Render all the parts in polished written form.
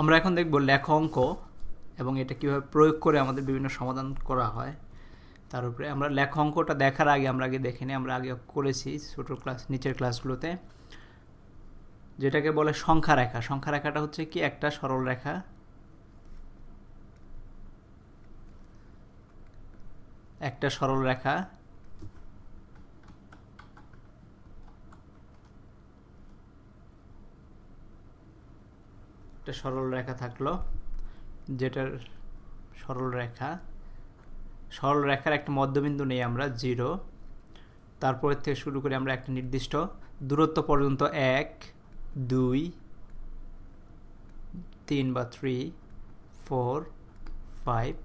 আমরা এখন দেখব লেখ অঙ্ক এবং এটা কিভাবে প্রয়োগ করে আমাদের বিভিন্ন সমাধান করা হয় তার উপরে। আমরা লেখ অঙ্কটা দেখার আগে আমরা দেখে নিই, আমরা আগে করেছি ছোটো ক্লাস নিচের ক্লাসগুলোতে, যেটাকে বলে সংখ্যা রেখা। সংখ্যা রেখাটা হচ্ছে কি একটা সরল রেখা, একটা সরল রেখা একটা সরল রেখা থাকলো, যেটার সরল রেখার একটা মধ্যবিন্দু নেই আমরা 0। তারপর থেকে শুরু করে আমরা একটা নির্দিষ্ট দূরত্ব পর্যন্ত 1 2 3 বা 3 4 5,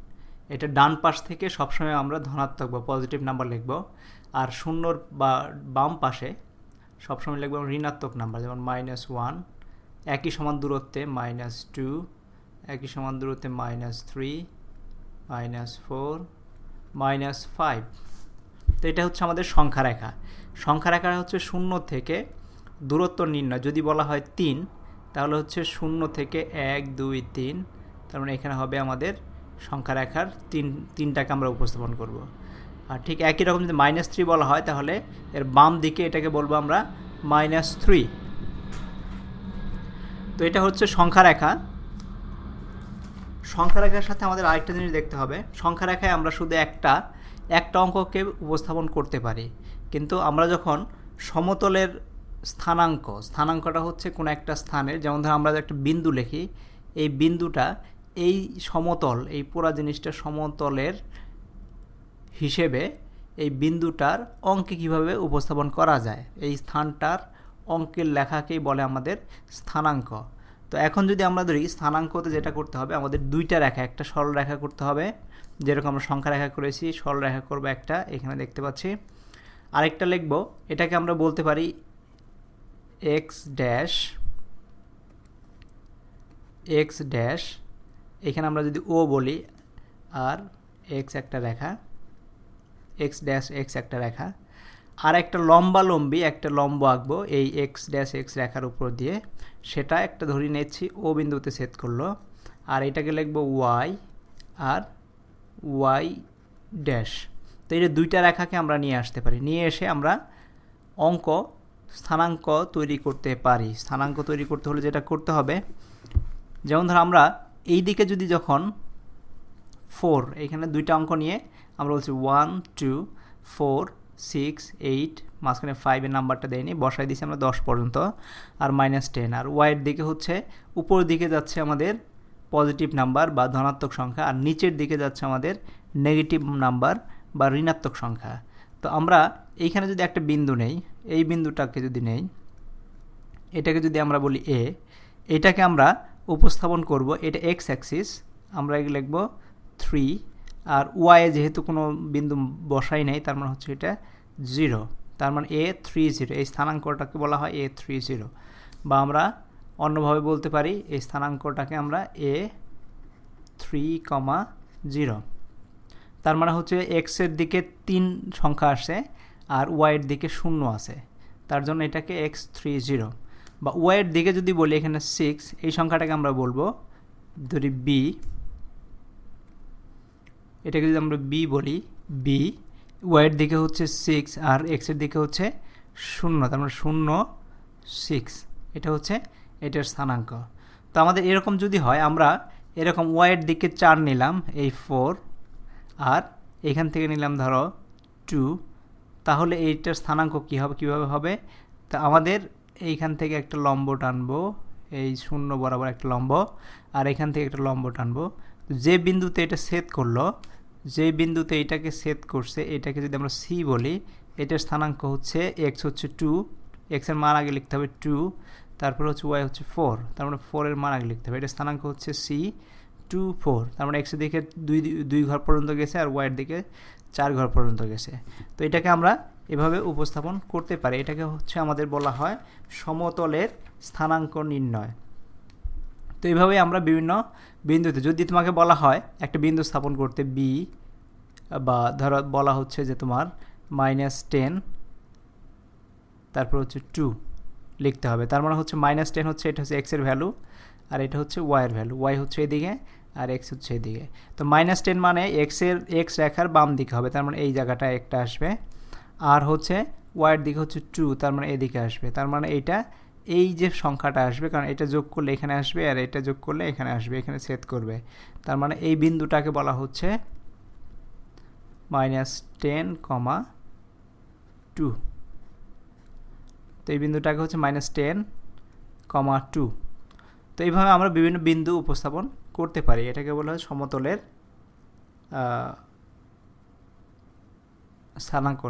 এটা ডান পাশ থেকে সবসময় আমরা ধনাত্মক বা পজিটিভ নাম্বার লিখব, আর শূন্যর বা বাম পাশে সবসময় লিখব ঋণাত্মক নাম্বার, যেমন -1, একই সমান দূরত্বে -2, একই সমান দূরত্বে -3, -4, -5। তো এটা হচ্ছে আমাদের সংখ্যা রেখা। সংখ্যা রেখা হচ্ছে 0 থেকে দূরত্ব নির্ণয়। যদি বলা হয় 3, তাহলে হচ্ছে 0 থেকে 1 2 3, তার মানে এখানে হবে আমাদের সংখ্যা রেখার তিনটাকে আমরা উপস্থাপন করব। আর ঠিক একই রকম যদি -3 বলা হয়, তাহলে এর বাম দিকে এটাকে বলবো আমরা -3। তো এটা হচ্ছে সংখ্যা রেখা। সংখ্যা রেখার সাথে আমাদের আরেকটা জিনিস দেখতে হবে, সংখ্যা রেখায় আমরা শুধু একটা অঙ্ককে উপস্থাপন করতে পারি, কিন্তু আমরা যখন সমতলের স্থানাঙ্কটা হচ্ছে কোনো একটা স্থানের, যেমন ধর আমরা একটা বিন্দু লিখি, এই বিন্দুটা এই সমতল, এই পুরো জিনিসটা সমতলের হিসেবে এই বিন্দুটার অঙ্কে কিভাবে উপস্থাপন করা যায়, এই স্থানটার অঙ্কের লেখাকেই বলে আমাদের স্থানাঙ্ক। তো এখন যদি আমরা ধরি স্থানাঙ্কতে যেটা করতে হবে, আমাদের দুইটা রেখা, একটা সরল রেখা করতে হবে, যেরকম আমরা সংখ্যা রেখা করেছি, সরল রেখা করবো একটা, এখানে দেখতে পাচ্ছি। আরেকটা লিখব, এটাকে আমরা বলতে পারি x ড্যাশ, এখানে আমরা যদি ও বলি, আর x একটা রেখা, x ড্যাশ x একটা রেখা, আর একটা লম্বি একটা লম্ব আঁকবো এই x ড্যাশ x রেখার উপর দিয়ে, সেটা একটা ধরে নিচ্ছি ও বিন্দুতে ছেদ করলো, আর এটাকে লিখবো y আর y ড্যাশ। তো এই যে দুইটা রেখাকে আমরা নিয়ে আসতে পারি, নিয়ে এসে আমরা স্থানাঙ্ক তৈরি করতে পারি। স্থানাঙ্ক তৈরি করতে হলে যেটা করতে হবে, যেমন ধর আমরা এই দিকে যদি যখন 4, এখানে দুইটা অঙ্ক নিয়ে আমরা বলছি 1 2 4 6 8, মাঝখানে 5 এর নাম্বারটা দেয়নি, বসাই দিয়েছি আমরা 10 পর্যন্ত, আর -10। আর ওয়াইয়ের দিকে হচ্ছে উপর দিকে যাচ্ছে আমাদের পজিটিভ নাম্বার বা ধনাত্মক সংখ্যা, আর নিচের দিকে যাচ্ছে আমাদের নেগেটিভ নাম্বার বা ঋণাত্মক সংখ্যা। তো আমরা এইখানে যদি একটা বিন্দু নেই, এই বিন্দুটাকে যদি নেই, এটাকে যদি আমরা বলি এ, এটাকে আমরা উপস্থাপন করব, এটা এক্স অ্যাক্সিস, আমরা লিখব 3, আর ওয়াইয়ে যেহেতু কোনো বিন্দু বসাই নেই, তার মানে হচ্ছে এটা 0, তার মানে A30, এই স্থানাঙ্কটাকে বলা হয় A30, বা আমরা অন্যভাবে বলতে পারি এই স্থানাঙ্কটাকে আমরা A3,0। তার মানে হচ্ছে এক্সের দিকে 3 সংখ্যা আসে আর ওয়াইয়ের দিকে 0 আছে, তার জন্য এটাকে x30। বা ওয়াইয়ের দিকে যদি বলি এখানে 6, এই সংখ্যাটাকে আমরা বলবো ধরি বি, এটাকে যদি আমরা বি বলি, বি ওয়াইয়ের দিকে হচ্ছে 6 আর এক্সের দিকে হচ্ছে 0, তার মানে 0 6, এটা হচ্ছে এটার স্থানাঙ্ক। তো আমাদের এরকম যদি হয়, আমরা এরকম ওয়াইয়ের দিকে 4 নিলাম, এই 4, আর এখান থেকে নিলাম ধরো 2, তাহলে এইটার স্থানাঙ্ক কী হবে, কীভাবে হবে? তা আমাদের এইখান থেকে একটা লম্ব টানবো, এই 0 বরাবর একটা লম্ব, আর এখান থেকে একটা লম্ব টানবো, যে বিন্দুতে এটা ছেদ করলো, যে বিন্দুতে এটাকে ছেদ করছে, এটাকে যদি আমরা সি বলি, এটার স্থানাঙ্ক হচ্ছে x হচ্ছে 2, এক্সের মান আগে লিখতে হবে 2, তারপর হচ্ছে ওয়াই হচ্ছে 4, তার মানে 4 এর মান আগে লিখতে হবে, এটার স্থানাঙ্ক হচ্ছে সি 2 4, তার মানে এক্সের দিকে 2 ঘর পর্যন্ত গেছে আর ওয়াইয়ের দিকে 4 ঘর পর্যন্ত গেছে। তো এটাকে আমরা এভাবে উপস্থাপন করতে পারি, এটাকে হচ্ছে আমাদের বলা হয় সমতলের স্থানাঙ্ক নির্ণয়। তো এইভাবে আমরা বিভিন্ন বিন্দুতে, যদি তোমাকে বলা হয় একটা বিন্দু স্থাপন করতে বি, বা ধরো বলা হচ্ছে যে তোমার -10, তারপর হচ্ছে 2 লিখতে হবে, তার মানে হচ্ছে -10 হচ্ছে, এটা হচ্ছে এক্সের ভ্যালু, আর এটা হচ্ছে ওয়াইয়ের ভ্যালু, ওয়াই হচ্ছে এদিকে আর এক্স হচ্ছে এদিকে। তো -10 মানে এক্স রেখার বাম দিকে হবে, তার মানে এই জায়গাটা একটা আসবে। আর হচ্ছে ওয়াইয়ের দিকে হচ্ছে 2, তার মানে এদিকে আসবে। তার মানে এইটা এই যে সংখ্যাটা আসবে, কারণ এটা যোগ করলে এখানে আসবে আর এটা যোগ করলে এখানে আসবে, এখানে ছেদ করবে। তার মানে এই বিন্দুটাকে বলা হচ্ছে -10,2। তো এই বিন্দুটাকে হচ্ছে -10,2। তো এইভাবে আমরা বিভিন্ন বিন্দু উপস্থাপন করতে পারি। এটাকে বলা হয় সমতলের স্থানাঙ্ক।